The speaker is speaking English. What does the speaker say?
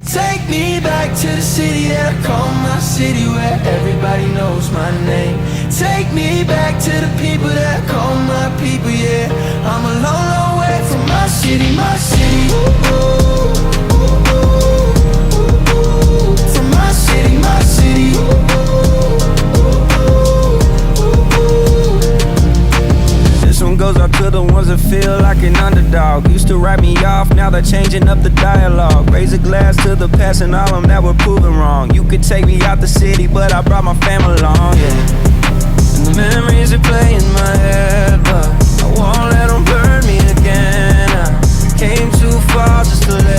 Take me back to the city that I call my city, where everybody knows my name. Take me back to the people that I call my people, yeah. I'm a long, long way from my city, my city. Ooh, ooh, ooh, ooh, ooh. From my city, my city. Ooh, ooh, ooh, ooh. This one goes out to the ones that feel like an underdog. Used to write me off, now they're changing up the dialogue. Raise a glass to the past and all them that were proven wrong. You could take me out the city, but I brought my family along, yeah. And the memories replay in my head, but I won't let them burn me again. I came too far just to let